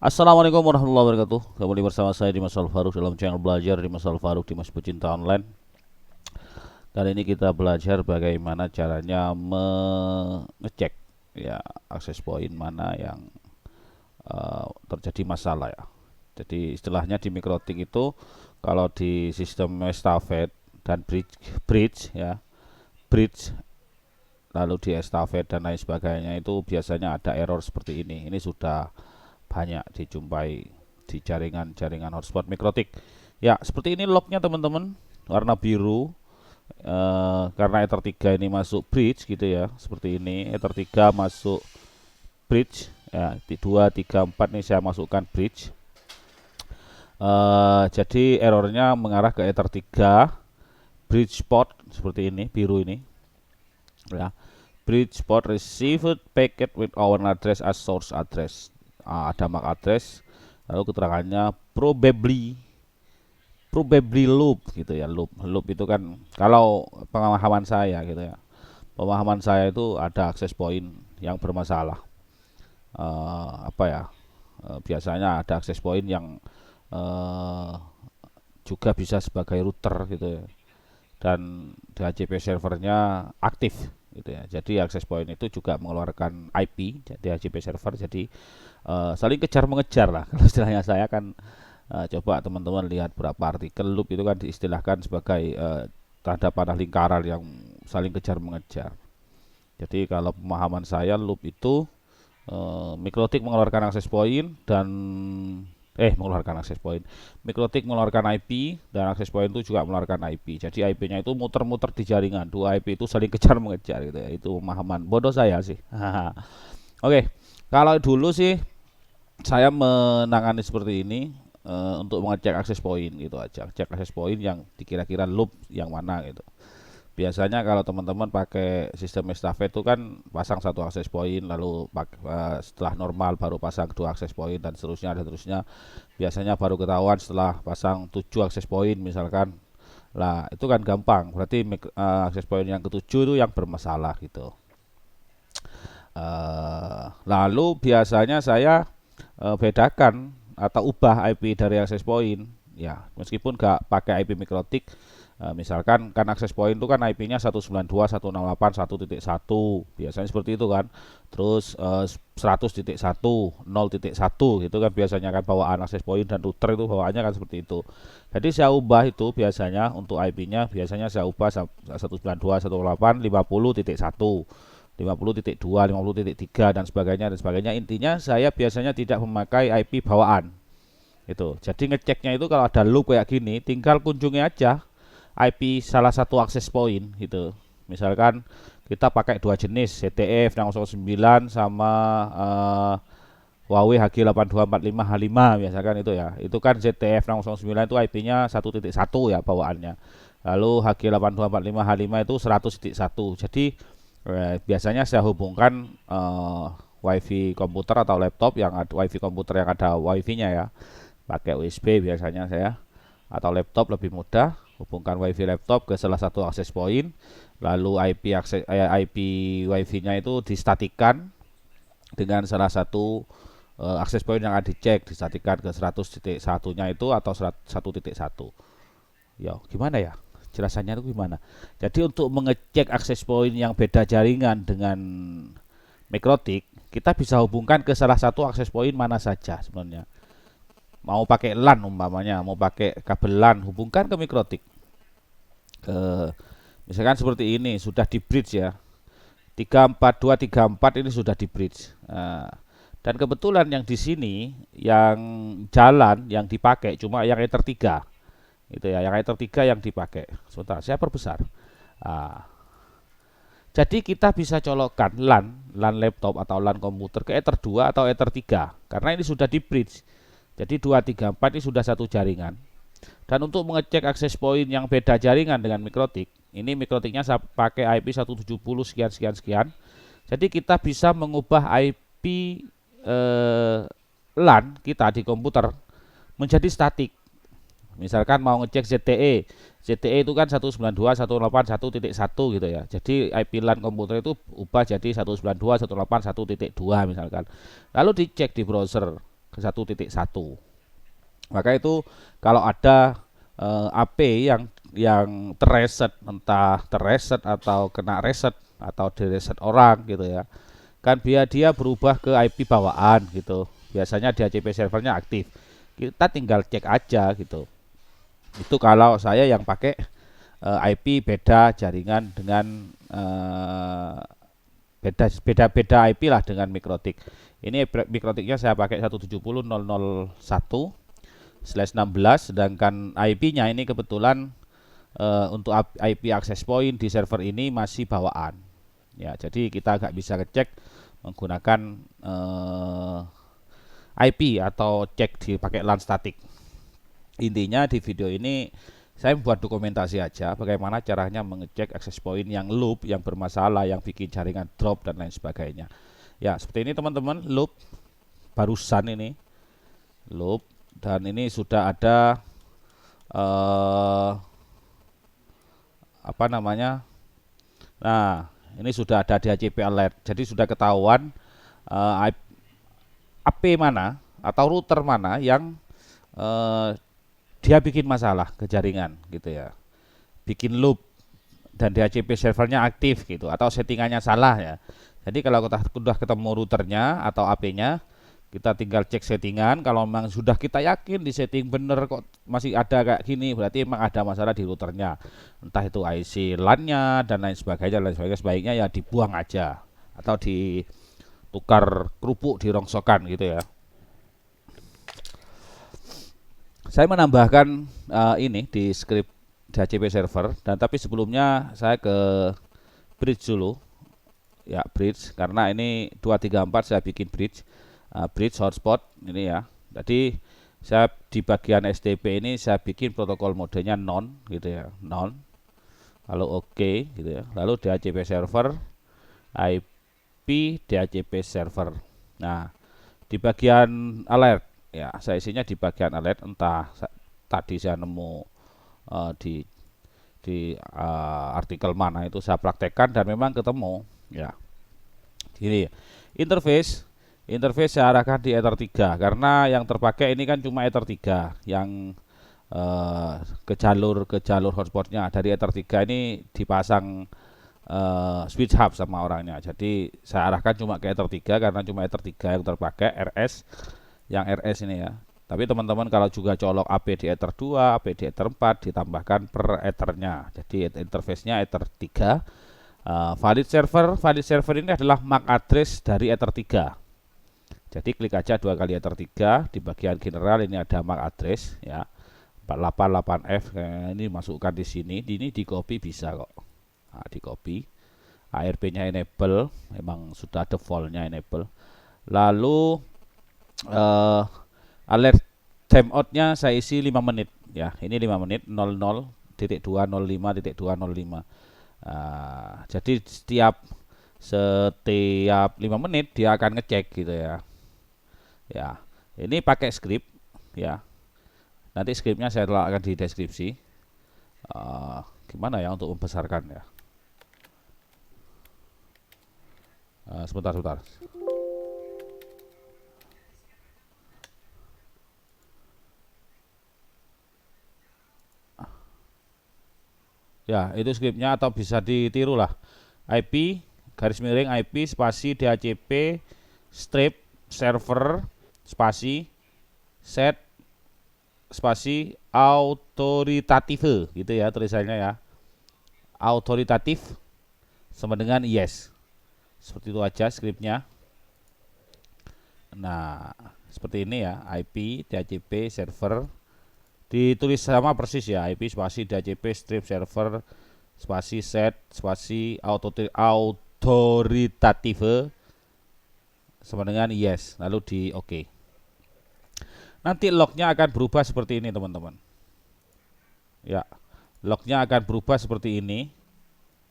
Assalamualaikum warahmatullahi wabarakatuh. Kembali bersama saya Dimas Al-Faruq dalam channel belajar Dimas Al-Faruq Dimas Pecinta Online. Kali ini kita belajar bagaimana caranya mengecek ya akses point mana yang terjadi masalah ya. Jadi istilahnya di mikrotik itu kalau di sistem estafet dan bridge ya, bridge lalu di estafet dan lain sebagainya itu biasanya ada error seperti ini. Ini sudah banyak dijumpai di jaringan-jaringan hotspot mikrotik. Ya, seperti ini lognya teman-teman, warna biru. Karena Ether 3 ini masuk bridge gitu ya, seperti ini. Ether 3 masuk bridge ya, di 2, 3, 4 ini saya masukkan bridge. Jadi errornya mengarah ke Ether 3 bridge port seperti ini, biru ini. Ya. Bridge port received packet with our address as source address. Ada MAC address, lalu keterangannya probably loop gitu ya. Loop itu kan kalau pemahaman saya gitu ya, pemahaman saya itu ada access point yang bermasalah. Apa ya, biasanya ada access point yang juga bisa sebagai router gitu ya, dan DHCP servernya aktif gitu ya. Jadi access point itu juga mengeluarkan IP DHCP server. Jadi saling kejar mengejar lah kalau istilahnya. Saya kan coba teman-teman lihat berapa artikel. Loop itu kan diistilahkan sebagai tanda panah lingkaran yang saling kejar mengejar. Jadi kalau pemahaman saya, loop itu mikrotik mengeluarkan akses point dan mengeluarkan akses point. Mikrotik mengeluarkan IP dan akses point itu juga mengeluarkan IP. Jadi IP-nya itu muter-muter di jaringan. Dua IP itu saling kejar mengejar gitu ya. Itu pemahaman bodoh saya sih. Oke, kalau dulu sih saya menangani seperti ini untuk mengecek akses point gitu aja. Cek akses point yang dikira-kira loop yang mana gitu. Biasanya kalau teman-teman pakai sistem estafet itu kan pasang satu akses point, lalu setelah normal baru pasang dua akses point dan seterusnya. Biasanya baru ketahuan setelah pasang 7 akses point misalkan. Lah itu kan gampang. Berarti akses point yang ketujuh itu yang bermasalah gitu. Lalu biasanya saya bedakan atau ubah IP dari akses point ya, meskipun gak pakai IP mikrotik. Misalkan kan akses point itu kan IP-nya 192.168.1.1, biasanya seperti itu kan. Terus 100.1, 0.1 gitu kan biasanya kan bawaan akses point, dan router itu bawaannya kan seperti itu. Jadi saya ubah itu biasanya untuk IP-nya, biasanya saya ubah 192.168.50.1, 50.2, 50.3 dan sebagainya. Intinya saya biasanya tidak memakai IP bawaan. Itu. Jadi ngeceknya itu kalau ada loop kayak gini, tinggal kunjungi aja IP salah satu akses point gitu. Misalkan kita pakai dua jenis, CTF 009 sama Huawei HG8245H5 misalkan itu ya. Itu kan CTF 009 itu IP-nya 1.1 ya bawaannya. Lalu HG8245H5 itu 100.1. Jadi biasanya saya hubungkan WiFi komputer atau laptop yang ada WiFi komputer yang ada WiFi-nya ya. Pakai USB biasanya saya, atau laptop lebih mudah. Hubungkan WiFi laptop ke salah satu akses point, lalu IP WiFi-nya itu distatikan dengan salah satu akses point yang akan dicek, distatikan ke 100.1-nya itu atau 1.1. Ya, gimana ya? Jelasannya itu gimana? Jadi untuk mengecek akses point yang beda jaringan dengan mikrotik, kita bisa hubungkan ke salah satu akses point mana saja sebenarnya. Mau pakai LAN umpamanya, mau pakai kabel LAN, hubungkan ke mikrotik. Misalkan seperti ini, sudah di bridge ya. 34234 ini sudah di bridge. Dan kebetulan yang di sini yang jalan yang dipakai cuma yang Ether 3. Itu ya, yang Ether 3 yang dipakai. Sebentar, saya perbesar. Jadi kita bisa colokkan LAN laptop atau LAN komputer ke Ether 2 atau Ether 3 karena ini sudah di bridge. Jadi 234 ini sudah satu jaringan. Dan untuk mengecek akses point yang beda jaringan dengan mikrotik, ini mikrotiknya saya pakai IP 170 sekian sekian sekian. Jadi kita bisa mengubah IP LAN kita di komputer menjadi statik. Misalkan mau ngecek ZTE itu kan 192.168.1.1 gitu ya. Jadi IP LAN komputer itu ubah jadi 192.168.1.2 misalkan. Lalu dicek di browser. ke 1.1. Maka itu kalau ada AP yang terreset, entah terreset atau kena reset atau direset orang gitu ya, kan dia berubah ke IP bawaan gitu. Biasanya DHCP servernya aktif. Kita tinggal cek aja gitu. Itu kalau saya yang pakai IP beda jaringan dengan beda IP lah dengan Mikrotik. Ini Mikrotiknya saya pakai 170.001/16, sedangkan IP-nya ini kebetulan untuk IP access point di server ini masih bawaan. Ya, jadi kita nggak bisa ngecek menggunakan IP atau cek dipakai LAN statik. Intinya di video ini saya membuat dokumentasi aja bagaimana caranya mengecek access point yang loop, yang bermasalah, yang bikin jaringan drop dan lain sebagainya. Ya, seperti ini teman-teman, loop barusan ini loop, dan ini sudah ada apa namanya? Nah, ini sudah ada DHCP alert. Jadi sudah ketahuan AP mana atau router mana yang dia bikin masalah ke jaringan gitu ya, bikin loop dan DHCP servernya aktif gitu, atau settingannya salah ya. Jadi kalau kita sudah ketemu routernya atau AP-nya, kita tinggal cek settingan. Kalau memang sudah kita yakin di setting bener kok masih ada kayak gini, berarti memang ada masalah di routernya, entah itu IC LAN-nya dan lain sebagainya. Sebaiknya ya dibuang aja atau ditukar kerupuk, dirongsokan gitu ya. Saya menambahkan ini di script DHCP server, dan tapi sebelumnya saya ke bridge dulu ya, bridge, karena ini 234 saya bikin bridge hotspot ini ya. Jadi saya di bagian SDP ini saya bikin protokol modenya non gitu ya, non, lalu oke gitu ya, lalu DHCP server IP DHCP server. Nah, di bagian alert ya, saya isinya di bagian alert, entah tadi saya nemu di artikel mana itu saya praktekkan dan memang ketemu ya. Gini, interface saya arahkan di Ether 3 karena yang terpakai ini kan cuma Ether 3 yang ke jalur hotspotnya dari Ether 3 ini dipasang switch hub sama orangnya. Jadi saya arahkan cuma ke Ether 3 karena cuma Ether 3 yang terpakai RS, yang RS ini ya. Tapi teman-teman kalau juga colok AP di Ether 2, AP di Ether 4 ditambahkan per Ethernya. Jadi interface-nya Ether 3. Valid server ini adalah MAC address dari Ether 3. Jadi klik aja 2 kali Ether 3, di bagian general ini ada MAC address ya. 488F ini masukkan di sini. Ini di copy bisa kok. Nah, di copy. ARP-nya enable, memang sudah default-nya enable. Lalu alert timeout-nya saya isi 5 menit ya. Ini 5 menit 00.205.205. Jadi setiap 5 menit dia akan ngecek gitu ya. Ya, ini pakai script ya. Nanti scriptnya saya letakkan di deskripsi. Gimana ya untuk membesarkan ya? Sebentar. Ya, itu scriptnya atau bisa ditiru lah. IP _IP spasi DHCP strip server spasi set spasi autoritative gitu ya tulisannya ya. Autoritatif sama dengan yes. Seperti itu aja scriptnya. Nah, seperti ini ya, IP DHCP server ditulis sama persis ya, IP spasi DHCP strip server spasi set spasi autoritative sama dengan yes, lalu di oke. Nanti lognya akan berubah seperti ini teman-teman ya, lognya akan berubah seperti ini.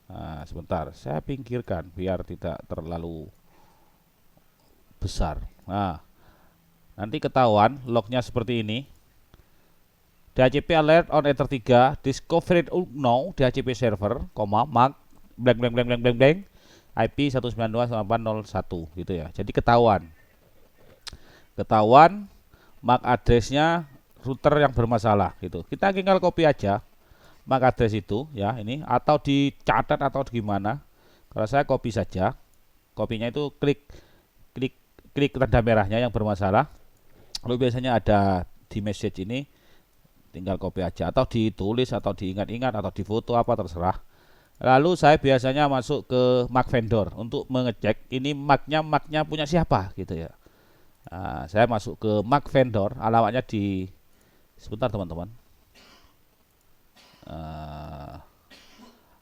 Nah, sebentar saya pinggirkan biar tidak terlalu besar. Nah, nanti ketahuan lognya seperti ini. DHCP alert on Ether 3 discovered now DHCP server, MAC blank IP 192.168.01 gitu ya. Jadi ketahuan MAC address-nya router yang bermasalah gitu. Kita tinggal copy aja MAC address itu ya ini, atau dicatat atau gimana. Kalau saya copy saja, kopinya itu klik tanda merahnya yang bermasalah. Lalu biasanya ada di message ini, tinggal copy aja atau ditulis atau diingat-ingat atau difoto apa terserah. Lalu saya biasanya masuk ke MAC vendor untuk mengecek ini MAC-nya punya siapa gitu ya. Nah, saya masuk ke MAC vendor, alamatnya di sebentar teman-teman.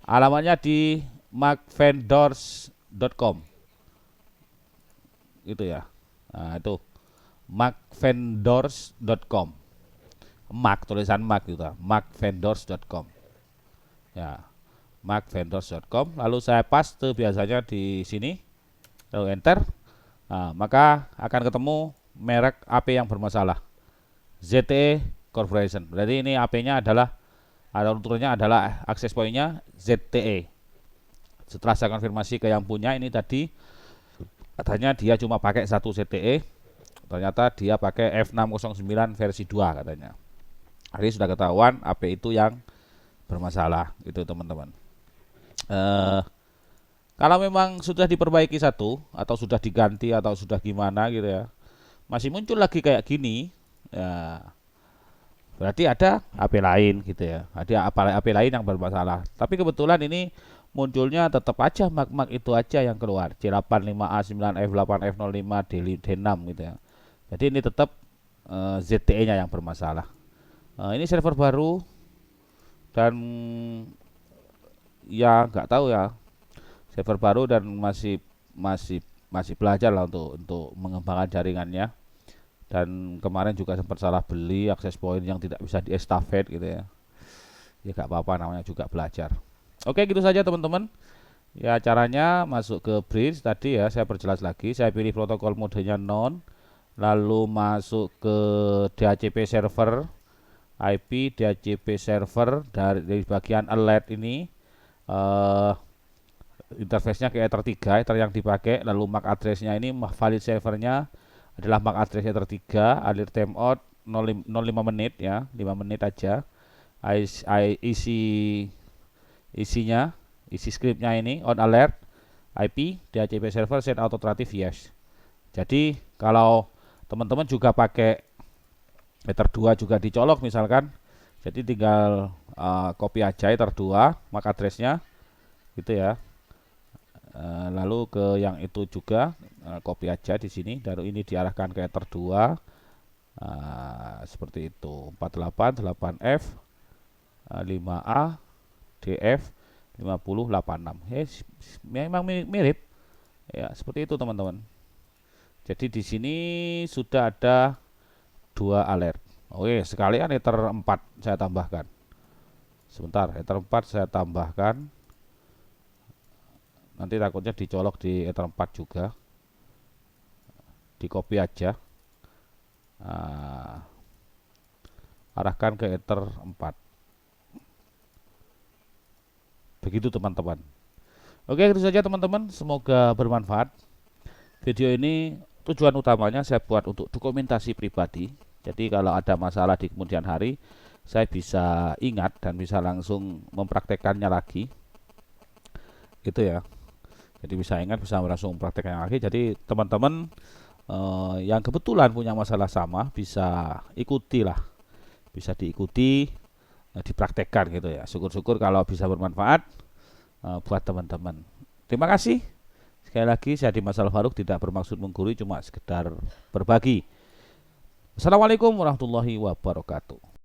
Alamatnya di macvendors.com gitu ya. Nah, itu macvendors.com. Mac, tulisan Mac gitu, macvendors.com. Ya, macvendors.com. Lalu saya paste biasanya di sini. Lalu enter. Nah, maka akan ketemu merek AP yang bermasalah. ZTE Corporation. Berarti ini AP-nya adalah atau routernya adalah access point-nya ZTE. Setelah saya konfirmasi ke yang punya ini tadi, katanya dia cuma pakai satu ZTE, ternyata dia pakai F609 versi 2 katanya. Jadi sudah ketahuan AP itu yang bermasalah gitu teman-teman. Kalau memang sudah diperbaiki satu atau sudah diganti atau sudah gimana gitu ya, masih muncul lagi kayak gini ya, berarti ada AP lain gitu ya, ada AP lain yang bermasalah. Tapi kebetulan ini munculnya tetap aja MAC itu aja yang keluar, C85A9F8F05 D6 gitu ya. Jadi ini tetap ZTE nya yang bermasalah. Ini server baru dan ya nggak tahu ya, server baru dan masih belajar lah untuk mengembangkan jaringannya. Dan kemarin juga sempat salah beli access point yang tidak bisa diestafet gitu ya. Ya nggak apa-apa, namanya juga belajar. Oke, gitu saja teman-teman. Ya caranya masuk ke bridge tadi ya, saya perjelas lagi. Saya pilih protokol modenya non, lalu masuk ke DHCP server, IP DHCP server dari bagian alert ini. Interface-nya ke Ether 3, Ether yang dipakai, lalu MAC address-nya ini valid servernya adalah MAC address Ether 3, alert timeout 05 menit ya, 5 menit aja. Isi scriptnya ini on alert, IP DHCP server set auto relative yes. Jadi kalau teman-teman juga pakai Ether 2 juga dicolok misalkan, jadi tinggal copy aja Ether 2 MAC address-nya gitu ya. Lalu ke yang itu juga copy aja di sini, lalu ini diarahkan ke Ether 2 seperti itu, 488F 5A DF 5086. Memang mirip ya, seperti itu teman-teman. Jadi di sini sudah ada 2 alert. Oke, sekalian Ether 4 saya tambahkan. Sebentar, Ether 4 saya tambahkan. Nanti takutnya dicolok di Ether 4 juga. Di copy aja. Arahkan ke Ether 4. Begitu teman-teman. Oke, itu saja teman-teman. Semoga bermanfaat. Video ini tujuan utamanya saya buat untuk dokumentasi pribadi. Jadi kalau ada masalah di kemudian hari, saya bisa ingat dan bisa langsung mempraktekannya lagi. Gitu ya. Jadi bisa ingat, bisa langsung mempraktekannya lagi. Jadi teman-teman yang kebetulan punya masalah sama bisa ikutilah. Bisa diikuti, dipraktekkan gitu ya. Syukur-syukur kalau bisa bermanfaat buat teman-teman. Terima kasih. Sekali lagi saya Dimas Al-Faruq, tidak bermaksud menggurui, cuma sekedar berbagi. Assalamualaikum warahmatullahi wabarakatuh.